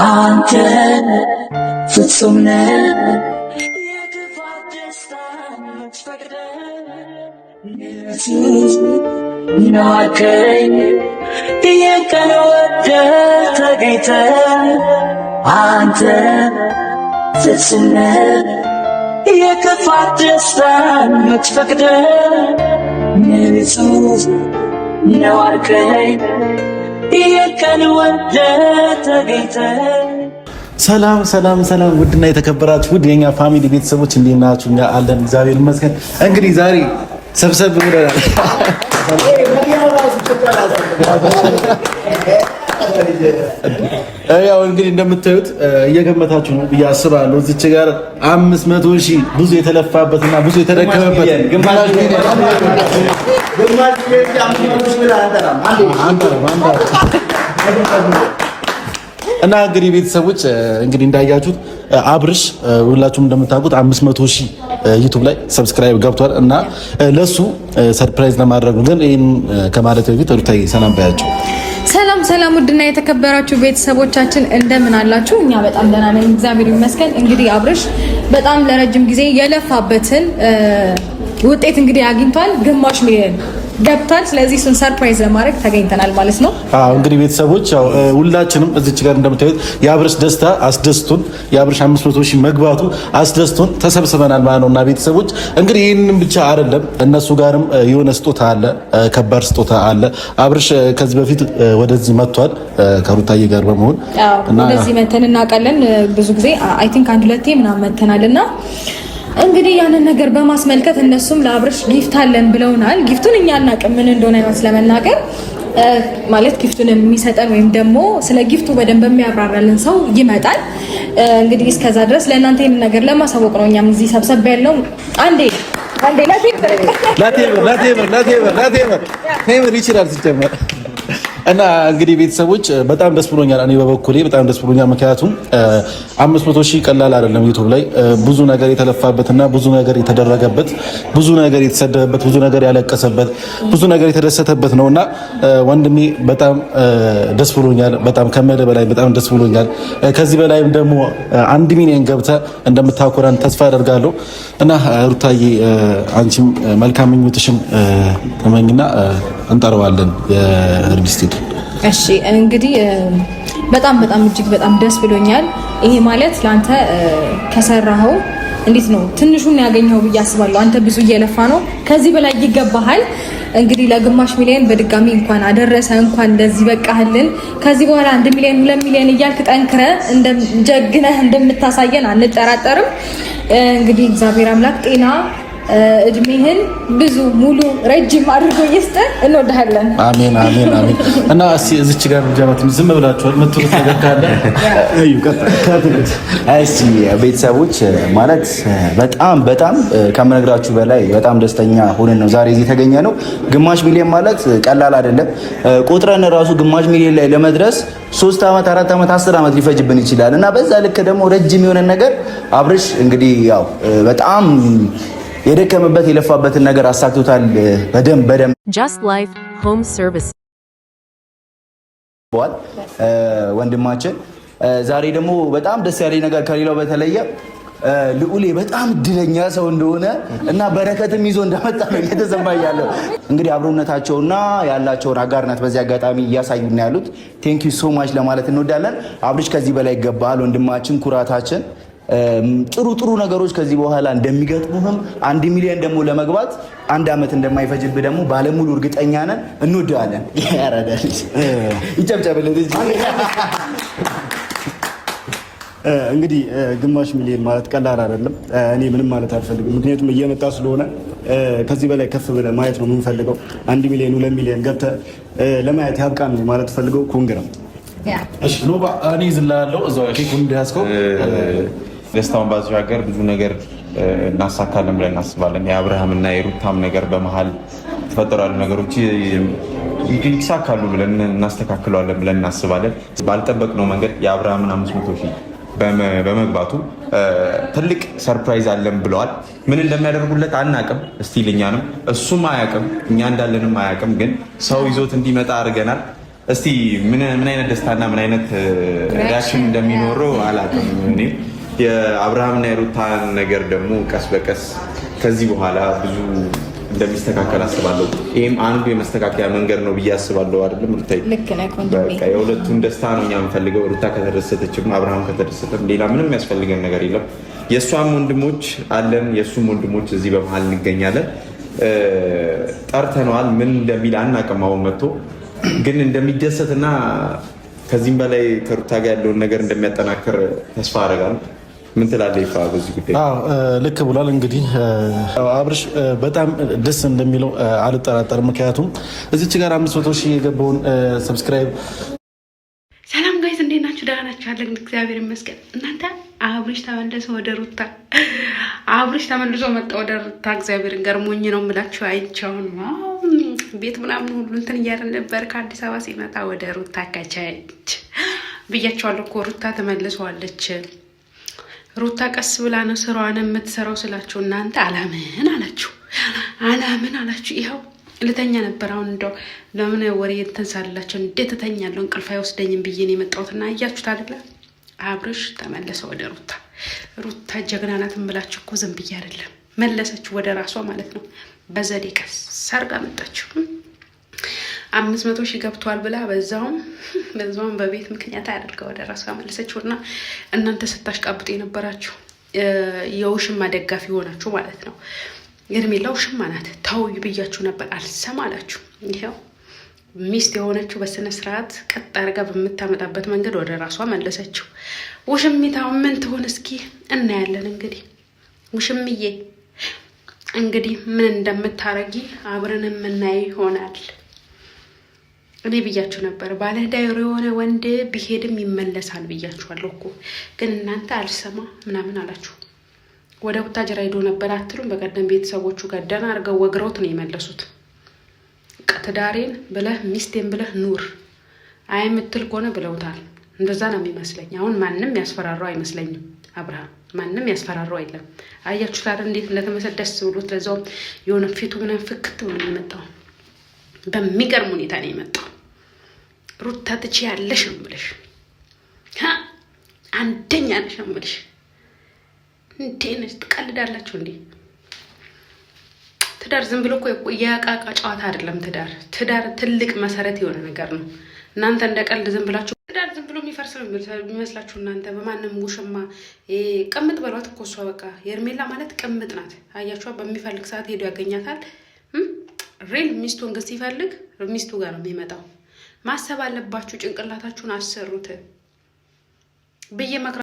አንተ ፍጹም ነህ ናከኝ የቀን ወደህ ተገኝተህ አንተ ፍጹም ነህ የክፋት ደስታን የምትፈቅደህ ንጹህ ነው አልከኝ የቀን ወደህ ተገኝተህ። ሰላም ሰላም ሰላም! ውድና የተከበራችሁ ውድ የኛ ፋሚሊ ቤተሰቦች እንዴት ናችሁ? እኛ አለን እግዚአብሔር ይመስገን። እንግዲህ ዛሬ ሰብሰብ ብለናል። ያው እንግዲህ እንደምታዩት እየገመታችሁ ነው ብዬ አስባለሁ። እዚች ጋር 500,000 ብዙ የተለፋበትና ብዙ የተደከመበት እና እንግዲህ ቤተሰቦች እንግዲህ እንዳያችሁት አብርሽ ሁላችሁም እንደምታውቁት 500,000 ዩቲዩብ ላይ ሰብስክራይብ ገብቷል እና ለሱ ሰርፕራይዝ ለማድረግ ግን ይሄን ከማለት በፊት ሩታዬ ሰላም ባያችሁ። ሰላም ሰላም! ውድና የተከበራችሁ ቤተሰቦቻችን እንደምን አላችሁ? እኛ በጣም ደህና ነን እግዚአብሔር ይመስገን። እንግዲህ አብርሽ በጣም ለረጅም ጊዜ የለፋበትን ውጤት እንግዲህ አግኝቷል። ግማሽ ሚሊዮን ገብቷል። ስለዚህ እሱን ሰርፕራይዝ ለማድረግ ተገኝተናል ማለት ነው። እንግዲህ ቤተሰቦች ያው ሁላችንም እዚች ጋር እንደምታዩት የአብርሽ ደስታ አስደስቶን የአብርሽ 500,000 መግባቱ አስደስቶን ተሰብስበናል ማለት ነውና ቤተሰቦች እንግዲህ ይህንን ብቻ አይደለም፣ እነሱ ጋርም የሆነ ስጦታ አለ፣ ከባድ ስጦታ አለ። አብርሽ ከዚህ በፊት ወደዚህ መጥቷል ከሩታዬ ጋር በመሆን እና ወደዚህ መተን እናውቃለን። ብዙ ጊዜ አይ ቲንክ አንድ ሁለቴ ምናምን መተናልና እንግዲህ ያንን ነገር በማስመልከት እነሱም ለአብርሽ ጊፍት አለን ብለውናል። ጊፍቱን እኛ አናውቅም ምን እንደሆነ ስለመናገር ማለት ጊፍቱን የሚሰጠን ወይም ደግሞ ስለ ጊፍቱ በደንብ የሚያብራራልን ሰው ይመጣል። እንግዲህ እስከዛ ድረስ ለእናንተ ይህን ነገር ለማሳወቅ ነው እኛም እዚህ ሰብሰብ ያልነው። አንዴ ቴምር ይችላል ሲጀመር እና እንግዲህ ቤተሰቦች በጣም ደስ ብሎኛል። እኔ በበኩሌ በጣም ደስ ብሎኛል። ምክንያቱም 500,000 ቀላል አይደለም። ዩቲዩብ ላይ ብዙ ነገር የተለፋበትና ብዙ ነገር የተደረገበት፣ ብዙ ነገር የተሰደበበት፣ ብዙ ነገር ያለቀሰበት፣ ብዙ ነገር የተደሰተበት ነውና ወንድሜ በጣም ደስ ብሎኛል። በጣም ከመለ በላይ በጣም ደስ ብሎኛል። ከዚህ በላይም ደግሞ 1 ሚሊዮን ገብተህ እንደምታኮራን ተስፋ አደርጋለሁ እና ሩታዬ አንቺም መልካም ምኞትሽን ተመኝና እንጠራዋለን የሪል ስቴት። እሺ እንግዲህ በጣም በጣም እጅግ በጣም ደስ ብሎኛል። ይሄ ማለት ለአንተ ከሰራኸው እንዴት ነው ትንሹን ያገኘው ብዬ አስባለሁ። አንተ ብዙ እየለፋ ነው፣ ከዚህ በላይ ይገባሃል። እንግዲህ ለግማሽ ሚሊዮን በድጋሚ እንኳን አደረሰ፣ እንኳን እንደዚህ በቃህልን። ከዚህ በኋላ 1 ሚሊዮን 2 ሚሊዮን እያልክ ጠንክረህ ጀግነህ እንደምታሳየን አንጠራጠርም። እንግዲህ እግዚአብሔር አምላክ ጤና እድሜህን ብዙ ሙሉ ረጅም አድርጎ ይስጥ። እንወድሃለን። አሜን አሜን አሜን። እና እስቲ እዚች ጋር ጀማት ዝም ብላችኋል የምትሉት ነገር ካለ አዩ እሺ ቤተሰቦች ማለት በጣም ከምነግራችሁ በላይ በጣም ደስተኛ ሆነን ነው ዛሬ እዚህ የተገኘ ነው። ግማሽ ሚሊዮን ማለት ቀላል አይደለም። ቁጥረን ራሱ ግማሽ ሚሊዮን ላይ ለመድረስ 3 ዓመት 4 ዓመት 10 ዓመት ሊፈጅብን ይችላል እና በዛ ልክ ደግሞ ረጅም የሆነ ነገር አብርሽ እንግዲህ ያው በጣም የደከመበት የለፋበትን ነገር አሳክቶታል። በደንብ Just Life Home Service ወንድማችን ዛሬ ደግሞ በጣም ደስ ያለኝ ነገር ከሌላው በተለየ ልዑሌ በጣም እድለኛ ሰው እንደሆነ እና በረከትም ይዞ እንደመጣ ነው እየተሰማኝ ያለው። እንግዲህ አብሮነታቸውና ያላቸውን አጋርነት በዚህ አጋጣሚ እያሳዩና ያሉት ቴንክ ዩ ሶ ማች ለማለት እንወዳለን። አብርሽ ከዚህ በላይ ይገባል ወንድማችን፣ ኩራታችን። ጥሩ ነገሮች ከዚህ በኋላ እንደሚገጥሙህም 1 ሚሊዮን ደግሞ ለመግባት 1 ዓመት እንደማይፈጅብህ ደግሞ ባለሙሉ እርግጠኛ ነን። እንወዳለን። ያራዳል ይጨብጨብልኝ። እንግዲህ ግማሽ ሚሊዮን ማለት ቀላል አይደለም። እኔ ምንም ማለት አልፈልግም፣ ምክንያቱም እየመጣ ስለሆነ ከዚህ በላይ ከፍ ብለህ ማየት ነው የምንፈልገው። 1 ሚሊዮን 2 ሚሊዮን ገብተህ ለማየት ያብቃን ማለት ፈልገው። ኮንግራ እሺ ኖባ እኔ ዝላለሁ እዛው ኬኩን እንዲያስከው ደስታውን ባሻገር ብዙ ነገር እናሳካለን ብለን እናስባለን። የአብርሃምና የሩታም ነገር በመሀል ተፈጠራሉ ነገሮች ይሳካሉ ብለን እናስተካክለዋለን ብለን እናስባለን። ባልጠበቅነው መንገድ የአብርሃምን 500 ሺህ በመግባቱ ትልቅ ሰርፕራይዝ አለን ብለዋል። ምን እንደሚያደርጉለት አናቅም። እስቲል እኛንም እሱም አያቅም እኛ እንዳለንም አያቅም። ግን ሰው ይዞት እንዲመጣ አድርገናል። እስቲ ምን አይነት ደስታና ምን አይነት ሪያክሽን እንደሚኖረው አላቅም። እኔ የአብርሃምና የሩታን ነገር ደግሞ ቀስ በቀስ ከዚህ በኋላ ብዙ እንደሚስተካከል አስባለሁ። ይህም አንዱ የመስተካከያ መንገድ ነው ብዬ አስባለሁ። አይደለም ሩታ? በቃ የሁለቱን ደስታ ነው እኛ የምንፈልገው። ሩታ ከተደሰተችም አብርሃም ከተደሰተም ሌላ ምንም የሚያስፈልገን ነገር የለም። የእሷም ወንድሞች አለን፣ የእሱም ወንድሞች እዚህ በመሀል እንገኛለን። ጠርተነዋል። ምን እንደሚል አናውቅም። አሁን መጥቶ ግን እንደሚደሰትና ከዚህም በላይ ከሩታ ጋር ያለውን ነገር እንደሚያጠናክር ተስፋ አደርጋለሁ። ምን ትላለህ ይፋ በዚህ ጉዳይ? ልክ ብሏል። እንግዲህ አብርሽ በጣም ደስ እንደሚለው አልጠራጠርም። ምክንያቱም እዚች ጋር 500 ሺህ የገባውን ሰብስክራይብ። ሰላም ጋይስ እንዴት ናችሁ? ደህና ናችሁ? አለን እግዚአብሔር ይመስገን። እናንተ አብርሽ ተመለሰ ወደ ሩታ፣ አብርሽ ተመልሶ መጣ ወደ ሩታ። እግዚአብሔር ገርሞኝ ነው የምላችሁ። አይቻውን ቤት ምናምን ሁሉ እንትን እያለ ነበር ከአዲስ አበባ ሲመጣ ወደ ሩታ ከቻች ብያቸዋለሁ እኮ ሩታ ተመልሰዋለች። ሩታ ቀስ ብላ ነው ስራዋን የምትሰራው ስላችሁ እናንተ አላምን አላችሁ። ይኸው ልተኛ ነበር። አሁን እንደው ለምን ወሬ እንትን ሳላችሁ እንዴት ተተኛለሁ እንቅልፍ አይወስደኝም ብዬ ነው የመጣሁትና አያችሁት አይደለ? አብርሽ ተመለሰ ወደ ሩታ። ሩታ ጀግና ናት እምላችሁ እኮ ዝም ብዬ አይደለም። መለሰች ወደ ራሷ ማለት ነው። በዘዴ ቀስ ሰርጋ መጣችሁ። 500 ሺህ ገብቷል ብላ በዛውም በቤት ምክንያት አያደርገው ወደ ራሷ መለሰችውና እናንተ ስታሽቃብጡ የነበራችሁ የውሽማ ደጋፊ ሆናችሁ ማለት ነው። ሄርሜላ ውሽማ ናት ተው ብያችሁ ነበር፣ አልሰማ አላችሁ። ይሄው ሚስት የሆነችው በስነ ስርዓት ቀጥ አድርጋ በምታመጣበት መንገድ ወደ ራሷ መለሰችው። ውሽሚታው ምን ትሆን እስኪ እናያለን። እንግዲህ ውሽምዬ እንግዲህ ምን እንደምታረጊ አብረን የምናይ ይሆናል። እኔ ብያችሁ ነበር ባለዳይሮ የሆነ ወንድ ቢሄድም ይመለሳል ብያችኋለሁ እኮ። ግን እናንተ አልሰማ ምናምን አላችሁ። ወደ ቡታጅራ ሄዶ ነበር አትሉም? በቀደም ቤተሰቦቹ ጋር ደህና አድርገው ወግረውት ነው የመለሱት። ትዳሬን ብለህ ሚስቴን ብለህ ኑር አይ የምትል ከሆነ ብለውታል። እንደዛ ነው የሚመስለኝ። አሁን ማንም ያስፈራራው አይመስለኝም። አብርሃም ማንም ያስፈራራው አይደለም። አያችሁት አይደል እንዴት እንደተመሰደስ ብሎት፣ ለዛው የሆነ ፊቱ ምናምን ፍክት ብሎ ነው የመጣው። በሚገርም ሁኔታ ነው የመጣው። ሩታ ትቼ ያለሽ ነው የምልሽ፣ አንደኛ ነሽ ነው የምልሽ። እንዴ ነሽ ትቀልዳላችሁ እንዴ? ትዳር ዝም ብሎ እኮ የቃቃ ጨዋታ አይደለም። ትዳር ትልቅ መሰረት የሆነ ነገር ነው። እናንተ እንደ ቀልድ ዝም ብላችሁ ትዳር ዝም ብሎ የሚፈርስ ነው የሚመስላችሁ እናንተ። በማንም ውሽማ ቅምጥ በሏት እኮ እሷ በቃ ሄርሜላ ማለት ቅምጥ ናት። አያችኋ? በሚፈልግ ሰዓት ሄዶ ያገኛታል። ሪል ሚስቱን ግን ሲፈልግ ሚስቱ ጋር ነው የሚመጣው። ማሰብ አለባችሁ። ጭንቅላታችሁን አሰሩት ብዬ